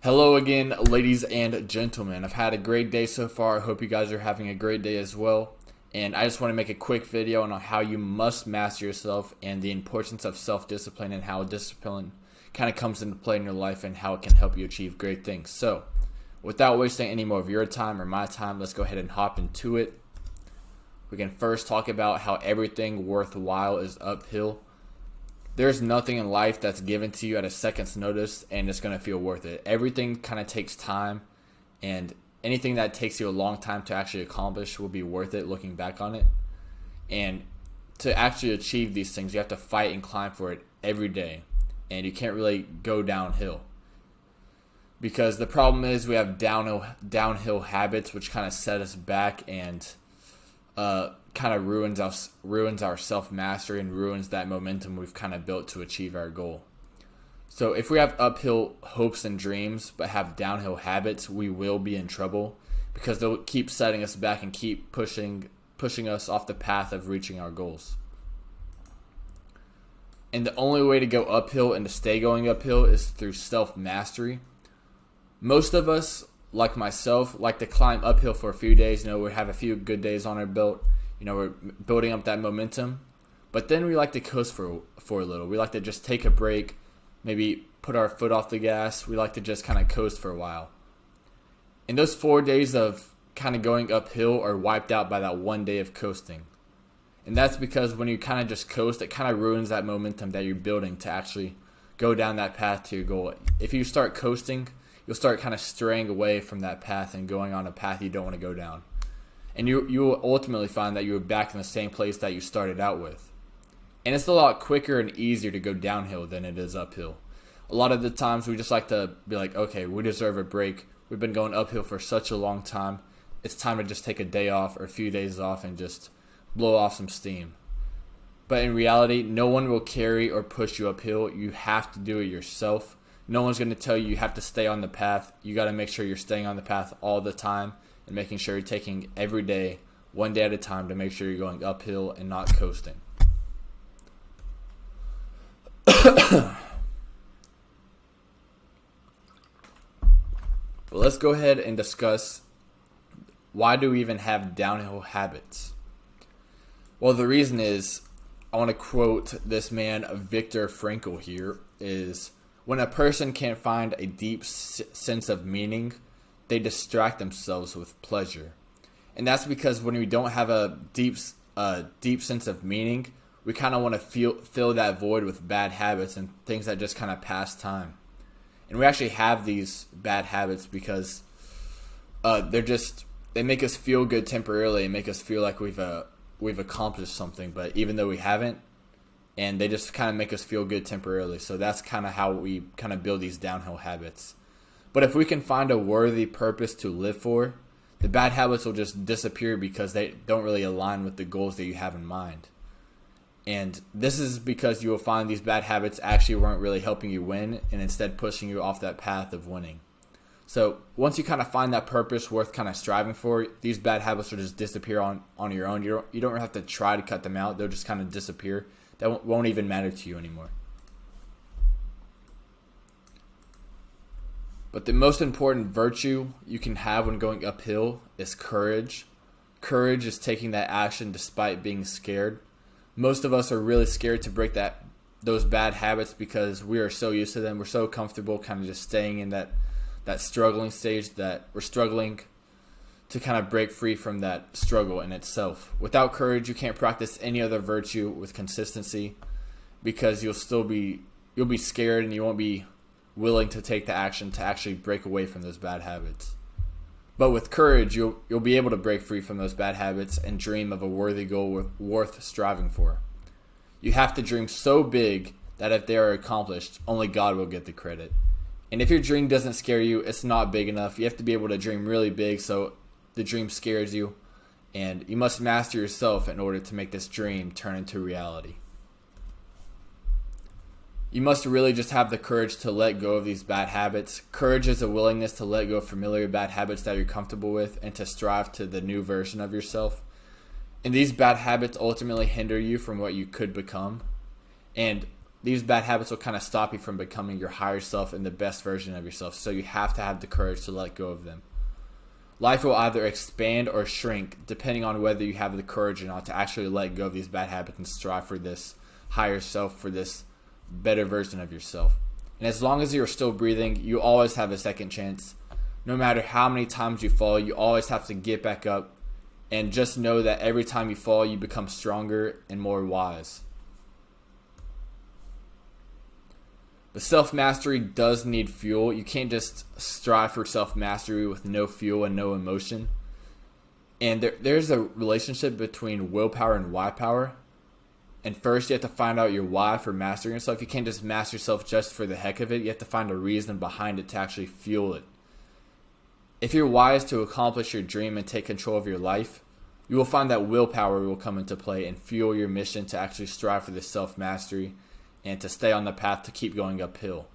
Hello again, ladies and gentlemen. I've had a great day so far. I hope you guys are having a great day as well. And I just want to make a quick video on how you must master yourself and the importance of self-discipline and how discipline kind of comes into play in your life and how it can help you achieve great things. So, without wasting any more of your time or my time, let's go ahead and hop into it. We can first talk about how everything worthwhile is uphill. There's nothing in life that's given to you at a second's notice and it's going to feel worth it. Everything kind of takes time, and anything that takes you a long time to actually accomplish will be worth it looking back on it. And to actually achieve these things, you have to fight and climb for it every day. And you can't really go downhill. Because the problem is we have downhill habits which kind of set us back and kind of ruins our self-mastery and ruins that momentum we've kind of built to achieve our goal. So if we have uphill hopes and dreams but have downhill habits, we will be in trouble because they'll keep setting us back and keep pushing us off the path of reaching our goals. And the only way to go uphill and to stay going uphill is through self-mastery. Most of us, like myself, like to climb uphill for a few days. We have a few good days on our belt. We're building up that momentum. But then we like to coast for a little. We like to just take a break, maybe put our foot off the gas. We like to just kind of coast for a while. And those 4 days of kind of going uphill are wiped out by that 1 day of coasting. And that's because when you kind of just coast, it kind of ruins that momentum that you're building to actually go down that path to your goal. If you start coasting, you'll start kind of straying away from that path and going on a path you don't want to go down. And you will ultimately find that you're back in the same place that you started out with. And it's a lot quicker and easier to go downhill than it is uphill. A lot of the times we just like to be like, okay, we deserve a break. We've been going uphill for such a long time. It's time to just take a day off or a few days off and just blow off some steam. But in reality, no one will carry or push you uphill. You have to do it yourself. No one's going to tell you have to stay on the path. You got to make sure you're staying on the path all the time and making sure you're taking every day, 1 day at a time, to make sure you're going uphill and not coasting. But let's go ahead and discuss, why do we even have downhill habits? Well, the reason is, I want to quote this man, Viktor Frankl here, is when a person can't find a deep sense of meaning, they distract themselves with pleasure. And that's because when we don't have a deep sense of meaning, we kind of want to fill that void with bad habits and things that just kind of pass time. And we actually have these bad habits because they make us feel good temporarily and make us feel like we've accomplished something, but even though we haven't, and they just kind of make us feel good temporarily. So that's kind of how we kind of build these downhill habits. But if we can find a worthy purpose to live for, the bad habits will just disappear because they don't really align with the goals that you have in mind. And this is because you will find these bad habits actually weren't really helping you win and instead pushing you off that path of winning. So once you kind of find that purpose worth kind of striving for, these bad habits will just disappear on your own. You don't have to try to cut them out. They'll just kind of disappear. That won't even matter to you anymore. But the most important virtue you can have when going uphill is courage. Courage is taking that action despite being scared. Most of us are really scared to break those bad habits because we are so used to them. We're so comfortable kind of just staying in that struggling stage, that we're struggling to kind of break free from that struggle in itself. Without courage, you can't practice any other virtue with consistency because you'll be scared and you won't be willing to take the action to actually break away from those bad habits. But with courage, you'll be able to break free from those bad habits and dream of a worthy goal worth striving for. You have to dream so big that if they are accomplished, only God will get the credit. And if your dream doesn't scare you, it's not big enough. You have to be able to dream really big so the dream scares you. And you must master yourself in order to make this dream turn into reality. You must really just have the courage to let go of these bad habits. Courage is a willingness to let go of familiar bad habits that you're comfortable with and to strive to the new version of yourself. And these bad habits ultimately hinder you from what you could become. And these bad habits will kind of stop you from becoming your higher self and the best version of yourself. So you have to have the courage to let go of them. Life will either expand or shrink depending on whether you have the courage or not to actually let go of these bad habits and strive for this higher self, for this better version of yourself. And as long as you're still breathing, you always have a second chance. No matter how many times you fall, you always have to get back up, and just know that every time you fall, you become stronger and more wise. But self-mastery does need fuel. You can't just strive for self-mastery with no fuel and no emotion. And there's a relationship between willpower and why power. And first, you have to find out your why for mastering yourself. You can't just master yourself just for the heck of it. You have to find a reason behind it to actually fuel it. If your why is to accomplish your dream and take control of your life, you will find that willpower will come into play and fuel your mission to actually strive for this self-mastery and to stay on the path to keep going uphill.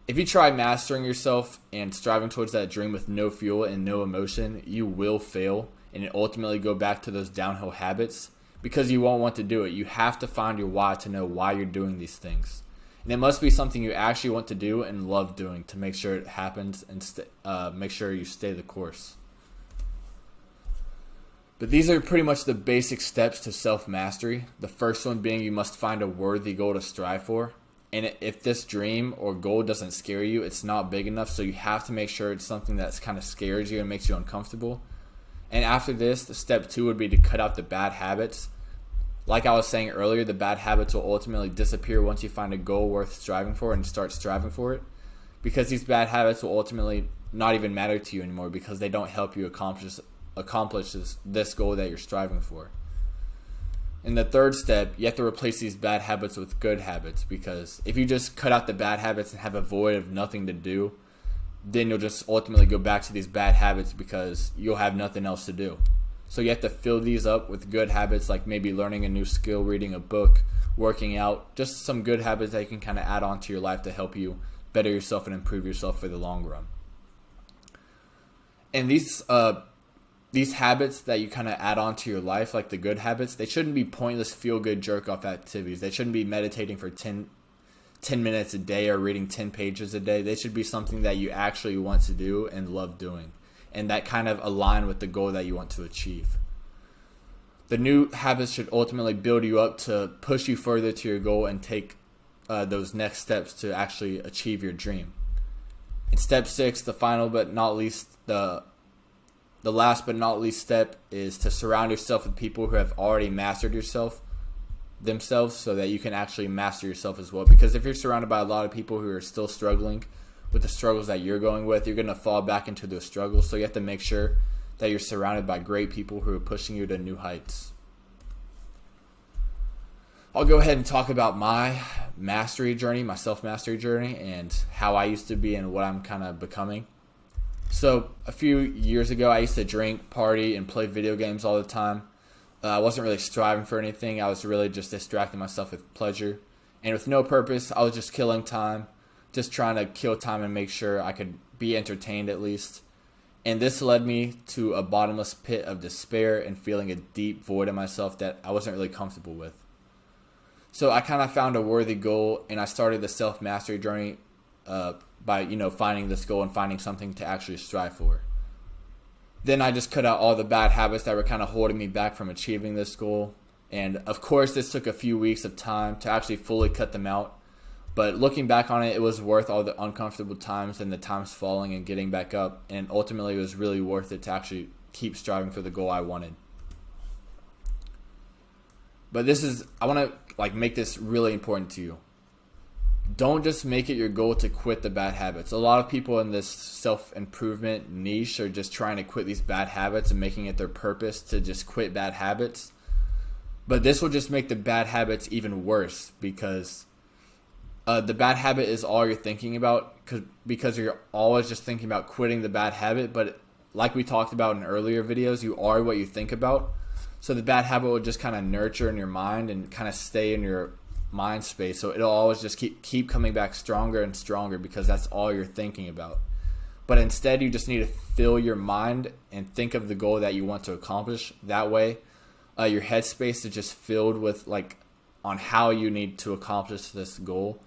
If you try mastering yourself and striving towards that dream with no fuel and no emotion, you will fail and ultimately go back to those downhill habits because you won't want to do it. You have to find your why to know why you're doing these things. And it must be something you actually want to do and love doing to make sure it happens and make sure you stay the course. But these are pretty much the basic steps to self-mastery. The first one being you must find a worthy goal to strive for. And if this dream or goal doesn't scare you, it's not big enough. So you have to make sure it's something that's kind of scares you and makes you uncomfortable. And after this, the step 2 would be to cut out the bad habits. Like I was saying earlier, the bad habits will ultimately disappear once you find a goal worth striving for and start striving for it. Because these bad habits will ultimately not even matter to you anymore because they don't help you accomplish this goal that you're striving for. In the third step, you have to replace these bad habits with good habits, because if you just cut out the bad habits and have a void of nothing to do, then you'll just ultimately go back to these bad habits because you'll have nothing else to do. So you have to fill these up with good habits, like maybe learning a new skill, reading a book, working out, just some good habits that you can kind of add on to your life to help you better yourself and improve yourself for the long run. And these habits that you kind of add on to your life, like the good habits, they shouldn't be pointless feel-good jerk-off activities. They shouldn't be meditating for 10 minutes a day or reading 10 pages a day. They should be something that you actually want to do and love doing, and that kind of align with the goal that you want to achieve. The new habits should ultimately build you up to push you further to your goal and take those next steps to actually achieve your dream. In step 6, the final but not least, the last but not least step is to surround yourself with people who have already mastered themselves so that you can actually master yourself as well. Because if you're surrounded by a lot of people who are still struggling with the struggles that you're going with, you're going to fall back into those struggles. So you have to make sure that you're surrounded by great people who are pushing you to new heights. I'll go ahead and talk about my mastery journey, my self-mastery journey, and how I used to be and what I'm kind of becoming. So a few years ago, I used to drink, party, and play video games all the time. I wasn't really striving for anything. I was really just distracting myself with pleasure. And with no purpose, I was just killing time, just trying to kill time and make sure I could be entertained at least. And this led me to a bottomless pit of despair and feeling a deep void in myself that I wasn't really comfortable with. So I kind of found a worthy goal, and I started the self-mastery journey by finding this goal and finding something to actually strive for. Then I just cut out all the bad habits that were kind of holding me back from achieving this goal. And of course, this took a few weeks of time to actually fully cut them out. But looking back on it, it was worth all the uncomfortable times and the times falling and getting back up. And ultimately, it was really worth it to actually keep striving for the goal I wanted. But I want to make this really important to you. Don't just make it your goal to quit the bad habits. A lot of people in this self-improvement niche are just trying to quit these bad habits and making it their purpose to just quit bad habits. But this will just make the bad habits even worse, because the bad habit is all you're thinking about, because you're always just thinking about quitting the bad habit. But like we talked about in earlier videos, you are what you think about. So the bad habit will just kind of nurture in your mind and kind of stay in your mind space, so it'll always just keep coming back stronger and stronger because that's all you're thinking about. But instead, you just need to fill your mind and think of the goal that you want to accomplish. That way, your headspace is just filled with on how you need to accomplish this goal.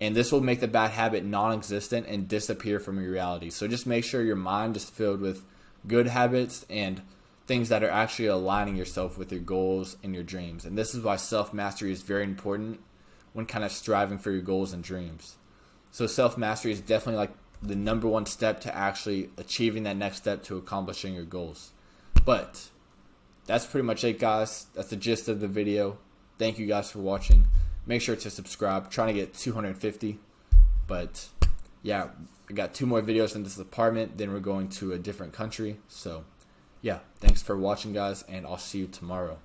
And this will make the bad habit non-existent and disappear from your reality. So just make sure your mind is filled with good habits and things that are actually aligning yourself with your goals and your dreams. And this is why self-mastery is very important when kind of striving for your goals and dreams. So self-mastery is definitely like the number one step to actually achieving that next step to accomplishing your goals. But that's pretty much it, guys. That's the gist of the video. Thank you guys for watching. Make sure to subscribe. Trying to get 250. But yeah, I got 2 more videos in this apartment. Then we're going to a different country. So yeah, thanks for watching, guys, and I'll see you tomorrow.